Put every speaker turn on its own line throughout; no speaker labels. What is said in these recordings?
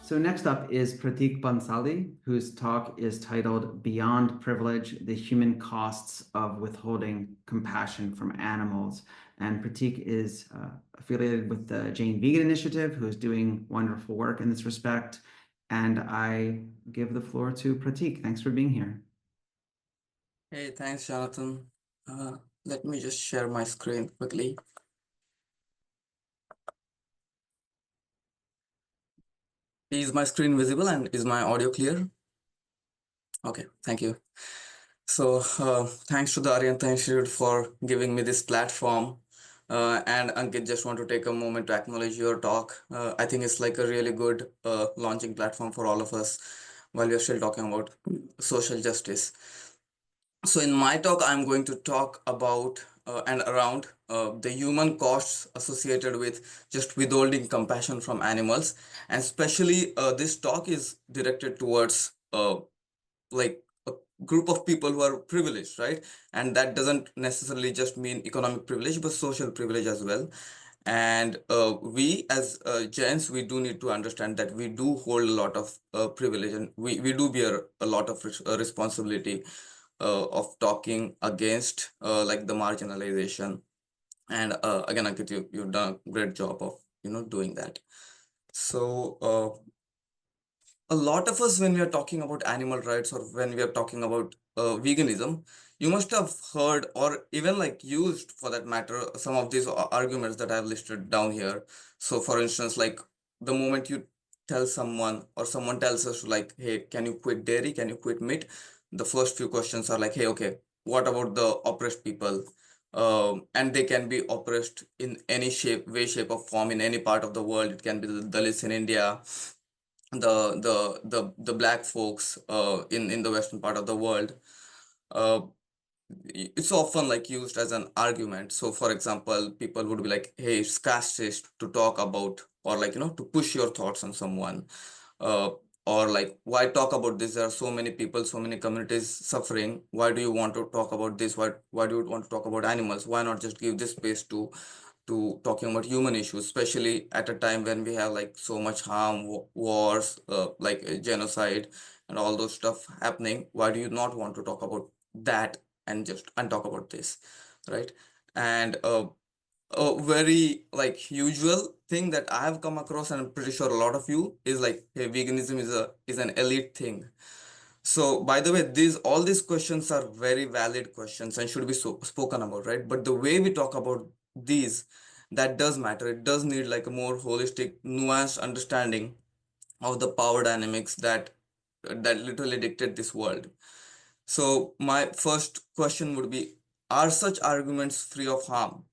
So next up is Pratik Bhansali, whose talk is titled Beyond Privilege, the Human Costs of Withholding Compassion from Animals. And Pratik is affiliated with the Jane Vegan Initiative, who is doing wonderful work in this respect. And I give the floor to Pratik. Thanks for being here.
Hey, thanks, Jonathan. Let me just share my screen quickly. Is my screen visible and is my audio clear? Okay, thank you. So, thanks to the Aryantha Institute for giving me this platform. And Ankit, just want to take a moment to acknowledge your talk. I think it's like a really good launching platform for all of us while we are still talking about social justice. So in my talk, I'm going to talk about and around the human costs associated with just withholding compassion from animals. And especially this talk is directed towards like a group of people who are privileged, right? And that doesn't necessarily just mean economic privilege, but social privilege as well. And we as Jains, we do need to understand that we do hold a lot of privilege, and we do bear a lot of responsibility of talking against like the marginalization. And again, Ankit, you've done a great job of doing that. So a lot of us, when we are talking about animal rights or when we are talking about veganism, you must have heard or even like used for that matter some of these arguments that I've listed down here. So for instance, like the moment you tell someone or someone tells us like, hey, can you quit dairy, can you quit meat, the first few questions are like, hey, okay, what about the oppressed people? And they can be oppressed in any shape, way, shape, or form in any part of the world. It can be the Dalits in India, the black folks in the western part of the world. uh, it's often like used as an argument. So for example, people would be like, hey, it's casteist to talk about or like to push your thoughts on someone, uh, or like, why talk about this? There are so many people, so many communities suffering. Why do you want to talk about this? Why do you want to talk about animals? Why not just give this space to talking about human issues, especially at a time when we have like so much harm, wars, like genocide and all those stuff happening. Why do you not want to talk about that and talk about this, right? And a very like usual thing that I have come across, and I'm pretty sure a lot of you, is like, hey, veganism is an elite thing. So, by the way, all these questions are very valid questions and should be spoken about, right? But the way we talk about these, that does matter. It does need like a more holistic, nuanced understanding of the power dynamics that literally dictate this world. So, my first question would be, are such arguments free of harm?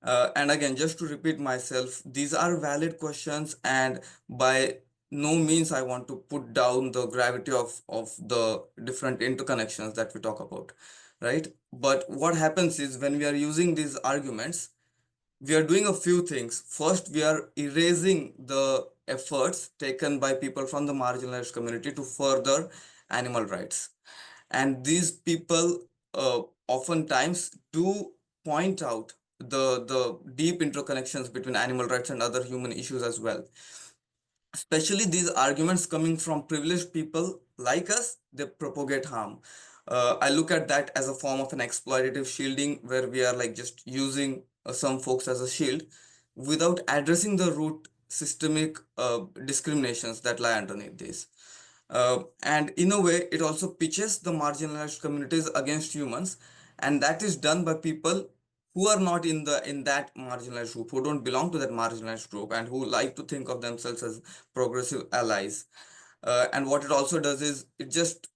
And again, just to repeat myself, these are valid questions, and by no means I want to put down the gravity of the different interconnections that we talk about, right? But what happens is when we are using these arguments, we are doing a few things. First, we are erasing the efforts taken by people from the marginalized community to further animal rights. And these people oftentimes do point out the deep interconnections between animal rights and other human issues as well. Especially these arguments coming from privileged people like us, they propagate harm. I look at that as a form of an exploitative shielding, where we are like just using some folks as a shield without addressing the root systemic discriminations that lie underneath this. And in a way, it also pitches the marginalized communities against humans, and that is done by people who are not in that marginalized group, who don't belong to that marginalized group, and who like to think of themselves as progressive allies. And what it also does is it just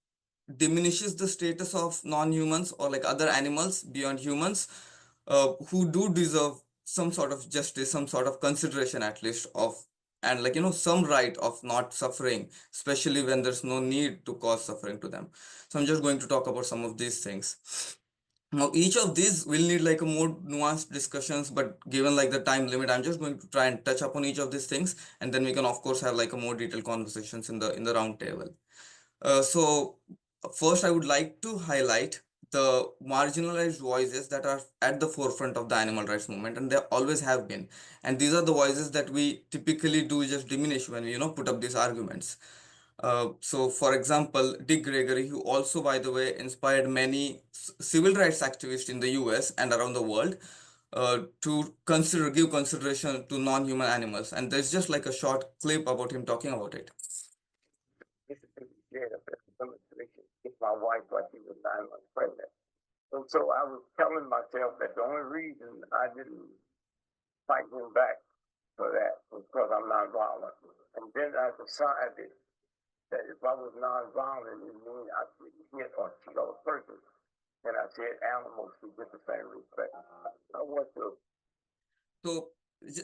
diminishes the status of non-humans or like other animals beyond humans, who do deserve some sort of justice, some sort of consideration at least of, and like some right of not suffering, especially when there's no need to cause suffering to them. So I'm just going to talk about some of these things. Now, each of these will need like a more nuanced discussions, but given like the time limit, I'm just going to try and touch upon each of these things, and then we can of course have like a more detailed conversations in the round table. So first, I would like to highlight the marginalized voices that are at the forefront of the animal rights movement, and they always have been. And these are the voices that we typically do just diminish when we, put up these arguments. So, for example, Dick Gregory, who also, by the way, inspired many civil rights activists in the US and around the world to give consideration to non-human animals. And there's just like a short clip about him talking about it.
This is scared of it. If my wife, like she was 9 months pregnant. And so I was telling myself that the only reason I didn't fight him back for that was because I'm nonviolent. And then I decided that if I was nonviolent, it means I could hit or kill a person. And I said animals should get the same respect. I want to.
So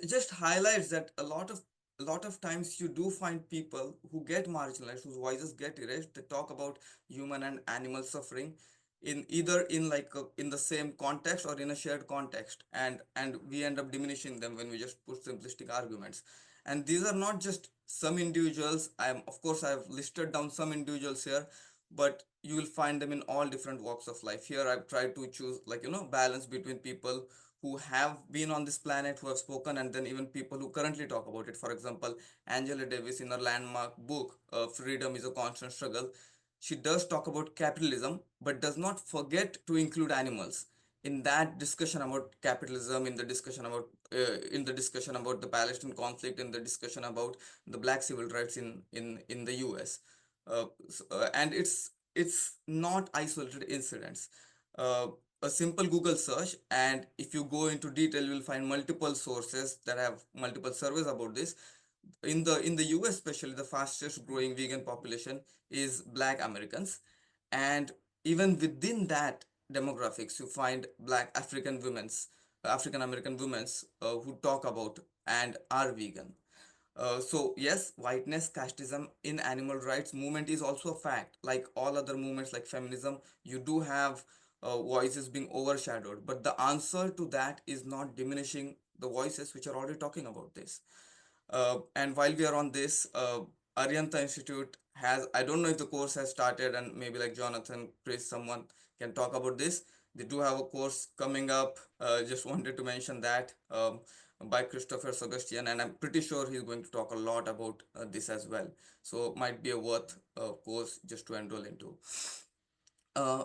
just highlights that a lot of times you do find people who get marginalized, whose voices get erased. They talk about human and animal suffering in either in like in the same context or in a shared context, and we end up diminishing them when we just put simplistic arguments. And these are not just some individuals. I've listed down some individuals here, but you will find them in all different walks of life. Here I've tried to choose like balance between people who have been on this planet, who have spoken, and then even people who currently talk about it. For example, Angela Davis, in her landmark book, Freedom is a Constant Struggle, she does talk about capitalism, but does not forget to include animals in that discussion about capitalism, in the discussion about the Palestinian conflict, in the discussion about the black civil rights in the US. And it's not isolated incidents. Uh, a simple Google search, and if you go into detail, you will find multiple sources that have multiple surveys about this. In the US, especially, the fastest growing vegan population is Black Americans, and even within that demographics, you find Black African American women's who talk about and are vegan. So yes, whiteness, casteism in animal rights movement is also a fact. Like all other movements like feminism, you do have voices being overshadowed. But the answer to that is not diminishing the voices which are already talking about this. And while we are on this, Aryanta Institute has, I don't know if the course has started, and maybe like Jonathan, Chris, someone can talk about this. They do have a course coming up. Just wanted to mention that by Christopher Sebastian, and I'm pretty sure he's going to talk a lot about this as well. So might be a worth course just to enroll into. Uh,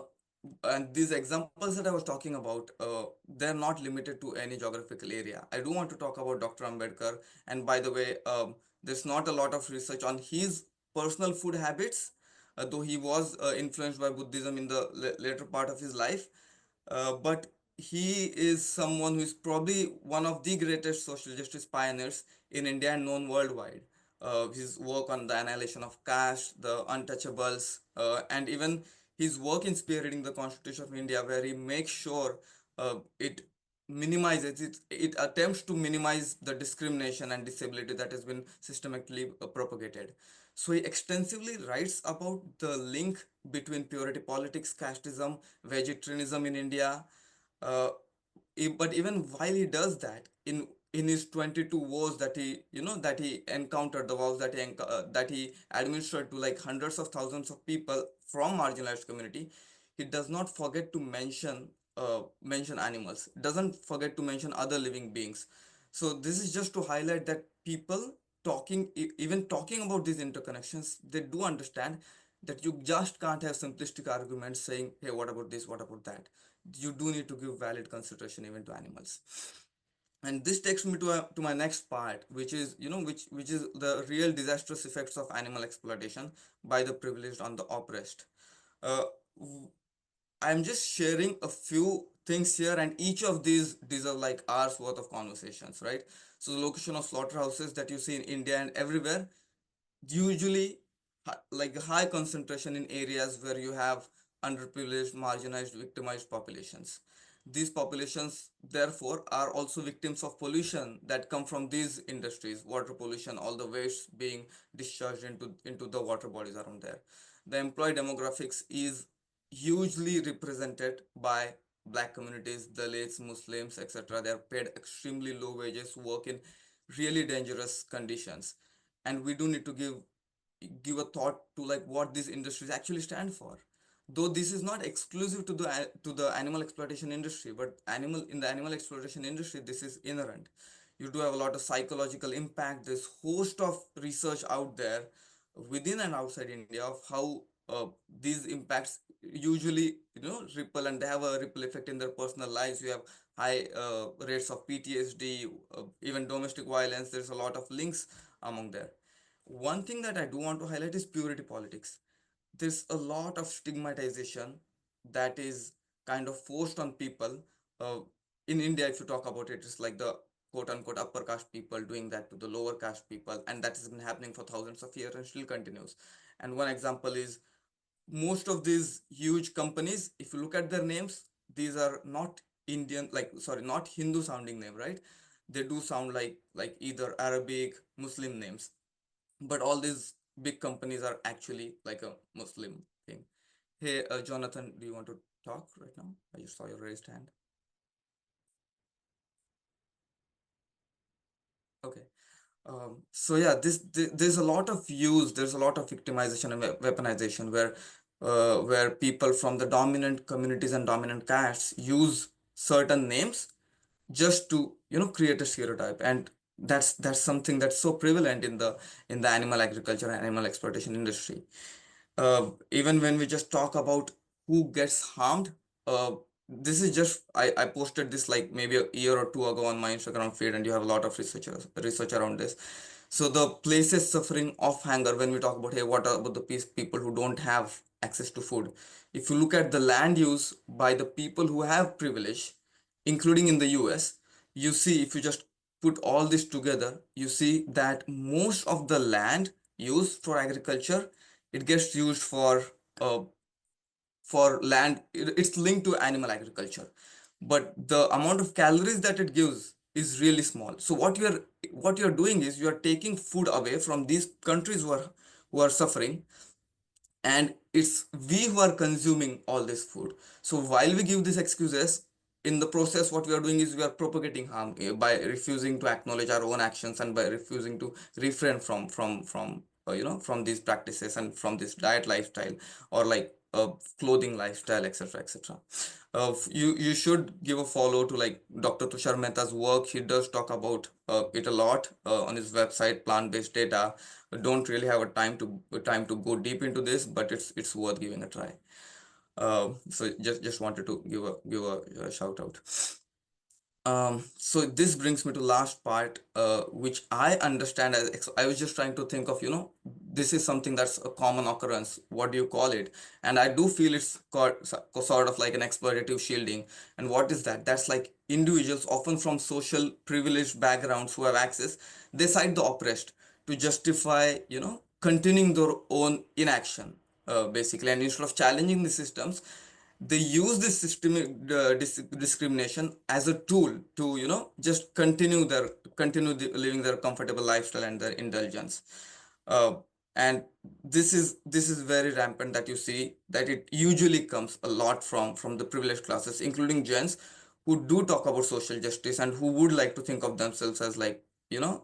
and these examples that I was talking about, they're not limited to any geographical area. I do want to talk about Dr. Ambedkar. And by the way, there's not a lot of research on his personal food habits, though he was influenced by Buddhism in the later part of his life. But he is someone who is probably one of the greatest social justice pioneers in India and known worldwide. His work on the annihilation of caste, the untouchables, and even his work in spearheading the Constitution of India, where he makes sure it minimizes it attempts to minimize the discrimination and disability that has been systematically propagated. So he extensively writes about the link between purity politics, casteism, vegetarianism in India. Uh, but even while he does that, in his 22 vows that he encountered, the vows that he administered to like hundreds of thousands of people from marginalized community, he does not forget to mention animals, doesn't forget to mention other living beings. So this is just to highlight that people even talking about these interconnections, they do understand that you just can't have simplistic arguments saying, hey, what about this, what about that. You do need to give valid consideration even to animals. And this takes me to my next part, which is which is the real disastrous effects of animal exploitation by the privileged on the oppressed. uh, I'm just sharing a few things here, and each of these deserve like hours worth of conversations, right? So the location of slaughterhouses that you see in India and everywhere, usually like a high concentration in areas where you have underprivileged, marginalized, victimized populations. These populations therefore are also victims of pollution that come from these industries, water pollution, all the waste being discharged into the water bodies around there. The employee demographics is hugely represented by black communities, Dalits, Muslims, etc. They are paid extremely low wages, work in really dangerous conditions, and we do need to give a thought to like what these industries actually stand for. though this is not exclusive to the animal exploitation industry, but in the animal exploitation industry, this is inherent. You do have a lot of psychological impact. There's host of research out there within and outside India of how these impacts usually ripple, and they have a ripple effect in their personal lives. You have high rates of PTSD, even domestic violence. There's a lot of links among there. One thing that I do want to highlight is purity politics. There's a lot of stigmatization that is kind of forced on people. Uh, in India, if you talk about it, it's like the quote unquote upper caste people doing that to the lower caste people, and that has been happening for thousands of years and still continues. And one example is most of these huge companies, if you look at their names, these are not Indian, like, sorry, not Hindu sounding name, right? They do sound like either Arabic, Muslim names, but all these big companies are actually like a Muslim thing. Hey, Jonathan, do you want to talk right now? I just saw your raised hand. Okay. So yeah, there's a lot of use, there's a lot of victimization and weaponization where people from the dominant communities and dominant castes use certain names just to create a stereotype, and that's something that's so prevalent in the animal agriculture and animal exploitation industry. Even when we just talk about who gets harmed, this is just I posted this like maybe a year or two ago on my Instagram feed, and you have a lot of research around this. So the places suffering of hunger, when we talk about, hey, what about the people who don't have access to food? If you look at the land use by the people who have privilege, including in the US, you see, if you just put all this together, you see that most of the land used for agriculture, it gets used uh, for land. It's linked to animal agriculture, but the amount of calories that it gives is really small. So what you're doing is you are taking food away from these countries who are suffering, and it's we who are consuming all this food. So while we give these excuses, in the process what we are doing is we are propagating harm by refusing to acknowledge our own actions, and by refusing to refrain from these practices and from this diet lifestyle, or like clothing lifestyle, etc., etc. You should give a follow to like Dr. Tushar Mehta's work. He does talk about it a lot on his website, Plant-Based Data. Don't really have a time to go deep into this, but it's worth giving a try. So just wanted to give a shout out. So this brings me to last part, which I understand as I was just trying to think of, this is something that's a common occurrence. What do you call it? And I do feel it's called sort of like an exploitative shielding. And what is that? That's like individuals, often from social privileged backgrounds who have access, they cite the oppressed to justify, continuing their own inaction, basically. And instead of challenging the systems, they use this systemic discrimination as a tool to just living their comfortable lifestyle and their indulgence. uh, and this is very rampant, that you see that it usually comes a lot from the privileged classes, including gents, who do talk about social justice and who would like to think of themselves as like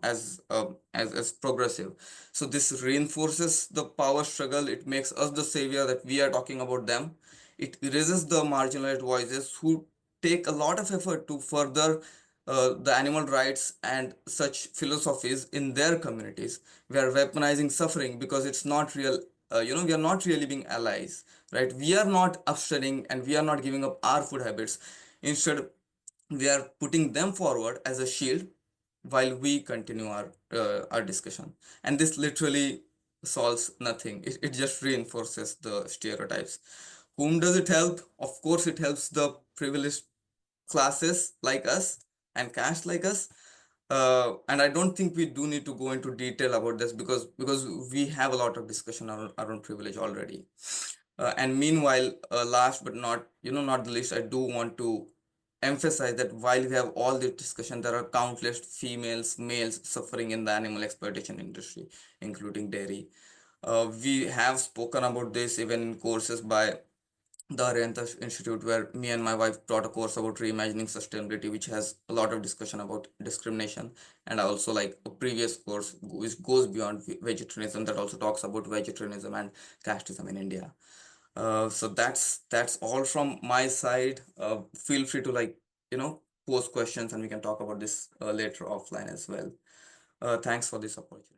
as progressive. So this reinforces the power struggle. It makes us the savior, that we are talking about them. It erases the marginalized voices who take a lot of effort to further the animal rights and such philosophies in their communities. We are weaponizing suffering because it's not real. We are not really being allies, right? We are not upstanding, and we are not giving up our food habits. Instead, we are putting them forward as a shield while we continue our discussion. And this literally solves nothing. It just reinforces the stereotypes. Whom does it help? Of course, it helps the privileged classes like us and caste like us. And I don't think we do need to go into detail about this, because we have a lot of discussion around privilege already. And meanwhile, last but not the least, I do want to emphasize that while we have all this discussion, there are countless females, males suffering in the animal exploitation industry, including dairy. We have spoken about this even in courses by the Oriental Institute, where me and my wife taught a course about reimagining sustainability, which has a lot of discussion about discrimination. And I also like a previous course which goes beyond vegetarianism, that also talks about vegetarianism and casteism in India. So that's all from my side. Feel free to post questions and we can talk about this later offline as well. Thanks for this opportunity.